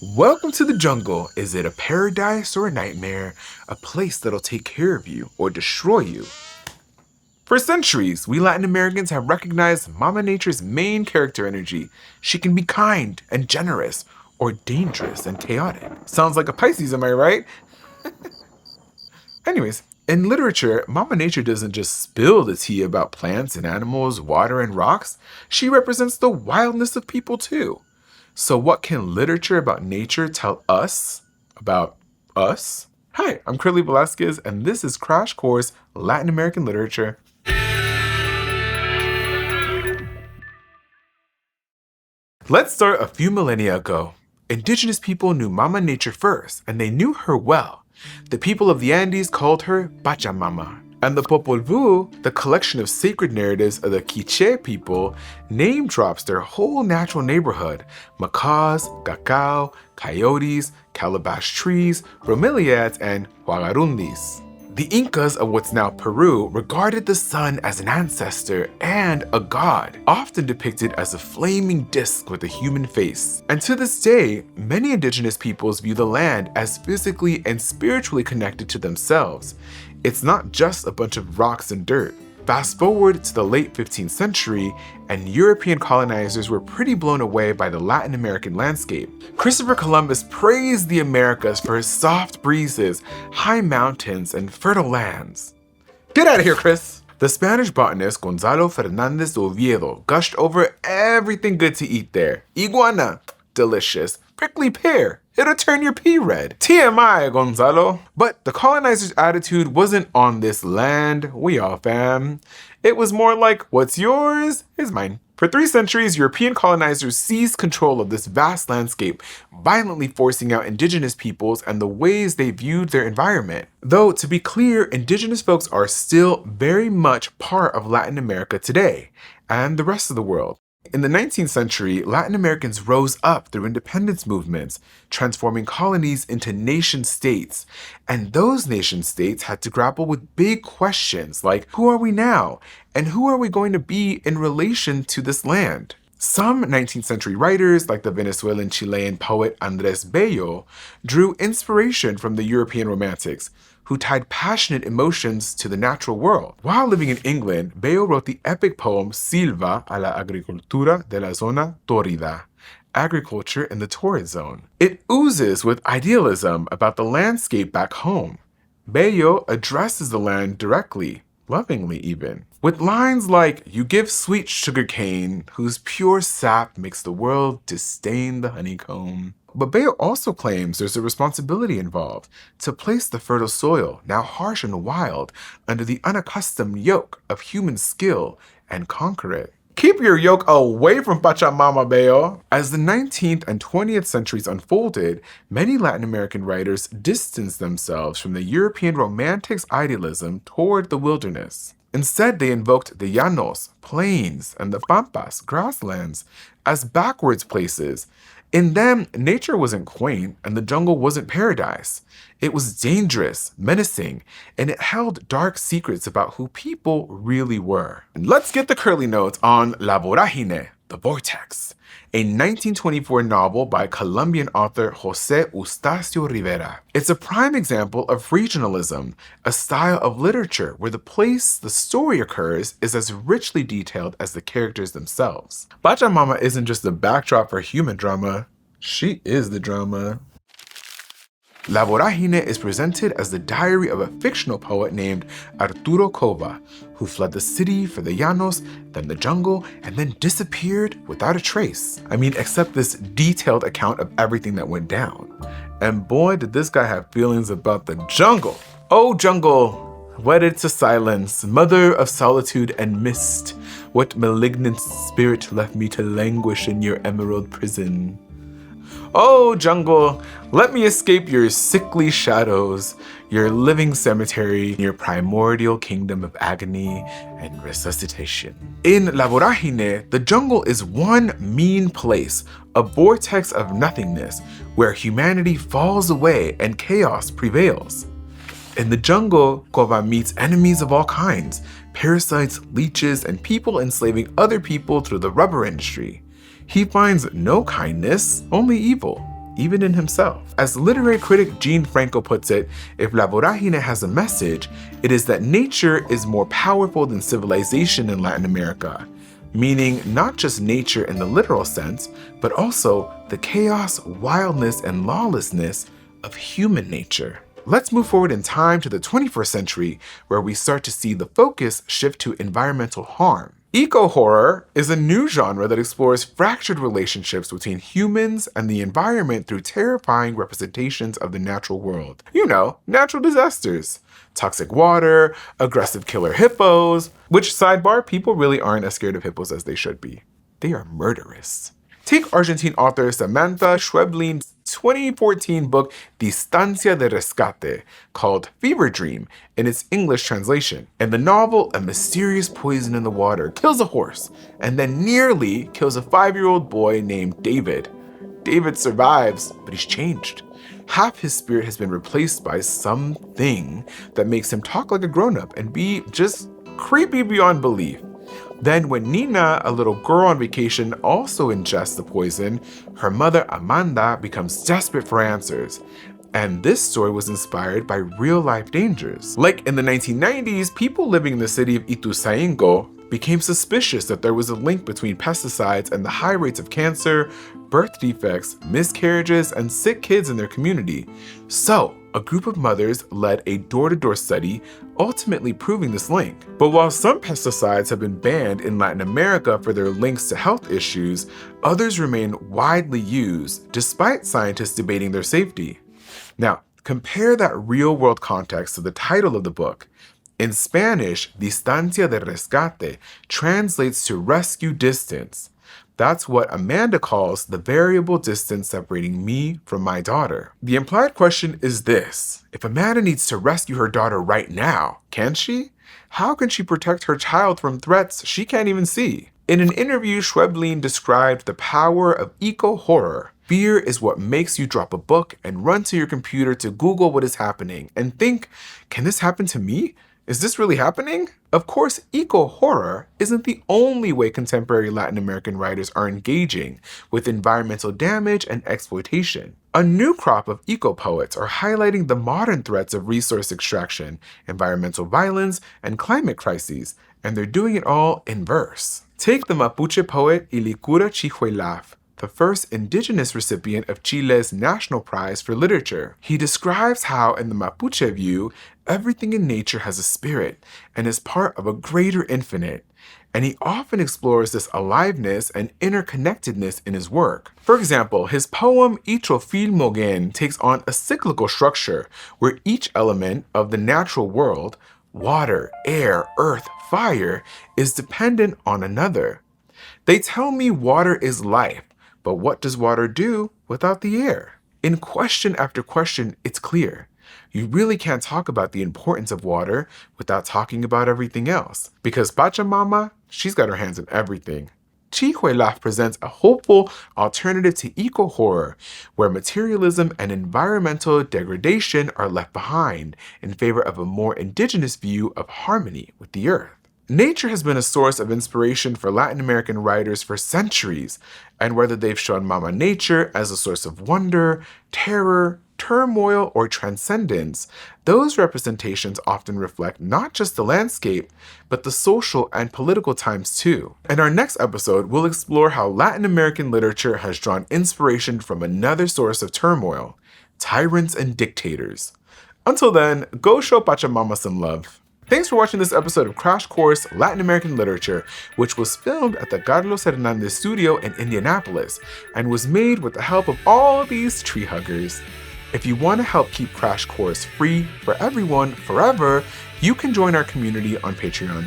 Welcome to the jungle. Is it a paradise or a nightmare? A place that'll take care of you or destroy you? For centuries, we Latin Americans have recognized Mama Nature's main character energy. She can be kind and generous, or dangerous and chaotic. Sounds like a Pisces, am I right? Anyways, in literature, Mama Nature doesn't just spill the tea about plants and animals, water and rocks. She represents the wildness of people too. So what can literature about nature tell us about us? Hi, I'm Krystle Velasquez, and this is Crash Course Latin American Literature. Let's start a few millennia ago. Indigenous people knew Mama Nature first, and they knew her well. The people of the Andes called her Pachamama. And the Popol Vuh, the collection of sacred narratives of the Quiche people, name drops their whole natural neighborhood: macaws, cacao, coyotes, calabash trees, bromeliads, and huagarundis. The Incas of what's now Peru regarded the sun as an ancestor and a god, often depicted as a flaming disc with a human face. And to this day, many indigenous peoples view the land as physically and spiritually connected to themselves. It's not just a bunch of rocks and dirt. Fast forward to the late 15th century, and European colonizers were pretty blown away by the Latin American landscape. Christopher Columbus praised the Americas for its soft breezes, high mountains, and fertile lands. Get out of here, Chris! The Spanish botanist Gonzalo Fernández de Oviedo gushed over everything good to eat there. Iguana, delicious. Prickly pear, it'll turn your pee red. TMI, Gonzalo. But the colonizers' attitude wasn't on this land, we all fam. It was more like, what's yours is mine. For 3 centuries, European colonizers seized control of this vast landscape, violently forcing out indigenous peoples and the ways they viewed their environment. Though, to be clear, indigenous folks are still very much part of Latin America today, and the rest of the world. In the 19th century, Latin Americans rose up through independence movements, transforming colonies into nation-states. And those nation-states had to grapple with big questions like, who are we now? And who are we going to be in relation to this land? Some 19th century writers, like the Venezuelan-Chilean poet Andrés Bello, drew inspiration from the European Romantics, who tied passionate emotions to the natural world. While living in England, Bello wrote the epic poem Silva a la agricultura de la zona tórrida, agriculture in the torrid zone. It oozes with idealism about the landscape back home. Bello addresses the land directly, lovingly even, with lines like, "You give sweet sugarcane, whose pure sap makes the world disdain the honeycomb." But Bello also claims there's a responsibility involved to place the fertile soil, now harsh and wild, under the unaccustomed yoke of human skill and conquer it. Keep your yoke away from Pachamama, Bello. As the 19th and 20th centuries unfolded, many Latin American writers distanced themselves from the European Romantics' idealism toward the wilderness. Instead, they invoked the llanos, plains, and the pampas, grasslands, as backwards places. In them, nature wasn't quaint and the jungle wasn't paradise. It was dangerous, menacing, and it held dark secrets about who people really were. And let's get the curly notes on La Vorágine, The Vortex, a 1924 novel by Colombian author José Eustacio Rivera. It's a prime example of regionalism, a style of literature where the place the story occurs is as richly detailed as the characters themselves. Pachamama isn't just the backdrop for human drama, she is the drama. La Vorágine is presented as the diary of a fictional poet named Arturo Cova, who fled the city for the llanos, then the jungle, and then disappeared without a trace. I mean, except this detailed account of everything that went down. And boy, did this guy have feelings about the jungle. Oh, jungle, wedded to silence, mother of solitude and mist, what malignant spirit left me to languish in your emerald prison? Oh, jungle, let me escape your sickly shadows, your living cemetery, your primordial kingdom of agony and resuscitation. In La Vorágine, the jungle is one mean place, a vortex of nothingness, where humanity falls away and chaos prevails. In the jungle, Cova meets enemies of all kinds, parasites, leeches, and people enslaving other people through the rubber industry. He finds no kindness, only evil. even in himself. As literary critic Jean Franco puts it, if La Vorágine has a message, it is that nature is more powerful than civilization in Latin America, meaning not just nature in the literal sense, but also the chaos, wildness, and lawlessness of human nature. Let's move forward in time to the 21st century, where we start to see the focus shift to environmental harm. Eco-horror is a new genre that explores fractured relationships between humans and the environment through terrifying representations of the natural world. You know, natural disasters. Toxic water, aggressive killer hippos, which, sidebar, people really aren't as scared of hippos as they should be. They are murderous. Take Argentine author Samantha Schweblin's 2014 book Distancia de Rescate, called Fever Dream in its English translation. In the novel, a mysterious poison in the water kills a horse and then nearly kills a 5-year-old boy named David. David survives, but he's changed. Half his spirit has been replaced by something that makes him talk like a grown-up and be just creepy beyond belief. Then when Nina, a little girl on vacation, also ingests the poison, her mother Amanda becomes desperate for answers. And this story was inspired by real-life dangers. Like in the 1990s, people living in the city of Ituzaingó became suspicious that there was a link between pesticides and the high rates of cancer, birth defects, miscarriages, and sick kids in their community. So, a group of mothers led a door-to-door study, ultimately proving this link. But while some pesticides have been banned in Latin America for their links to health issues, others remain widely used, despite scientists debating their safety. Now, compare that real-world context to the title of the book. In Spanish, Distancia de Rescate translates to rescue distance. That's what Amanda calls the variable distance separating me from my daughter. The implied question is this: if Amanda needs to rescue her daughter right now, can she? How can she protect her child from threats she can't even see? In an interview, Schweblin described the power of eco-horror. Fear is what makes you drop a book and run to your computer to Google what is happening and think, can this happen to me? Is this really happening? Of course, eco-horror isn't the only way contemporary Latin American writers are engaging with environmental damage and exploitation. A new crop of eco-poets are highlighting the modern threats of resource extraction, environmental violence, and climate crises, and they're doing it all in verse. Take the Mapuche poet Ilicura Chihuelaf, the first indigenous recipient of Chile's National Prize for Literature. He describes how, in the Mapuche view, everything in nature has a spirit and is part of a greater infinite, and he often explores this aliveness and interconnectedness in his work. For example, his poem Itrofil Mogen takes on a cyclical structure where each element of the natural world, water, air, earth, fire, is dependent on another. They tell me water is life, but what does water do without the air? In question after question, it's clear. You really can't talk about the importance of water without talking about everything else. Because Pachamama, she's got her hands in everything. Chihuelaf presents a hopeful alternative to eco-horror, where materialism and environmental degradation are left behind in favor of a more indigenous view of harmony with the earth. Nature has been a source of inspiration for Latin American writers for centuries, and whether they've shown Mama Nature as a source of wonder, terror, turmoil, or transcendence, those representations often reflect not just the landscape, but the social and political times too. In our next episode, we'll explore how Latin American literature has drawn inspiration from another source of turmoil: tyrants and dictators. Until then, go show Pachamama some love. Thanks for watching this episode of Crash Course Latin American Literature, which was filmed at the Carlos Hernandez studio in Indianapolis and was made with the help of all these tree huggers. If you want to help keep Crash Course free for everyone forever, you can join our community on Patreon.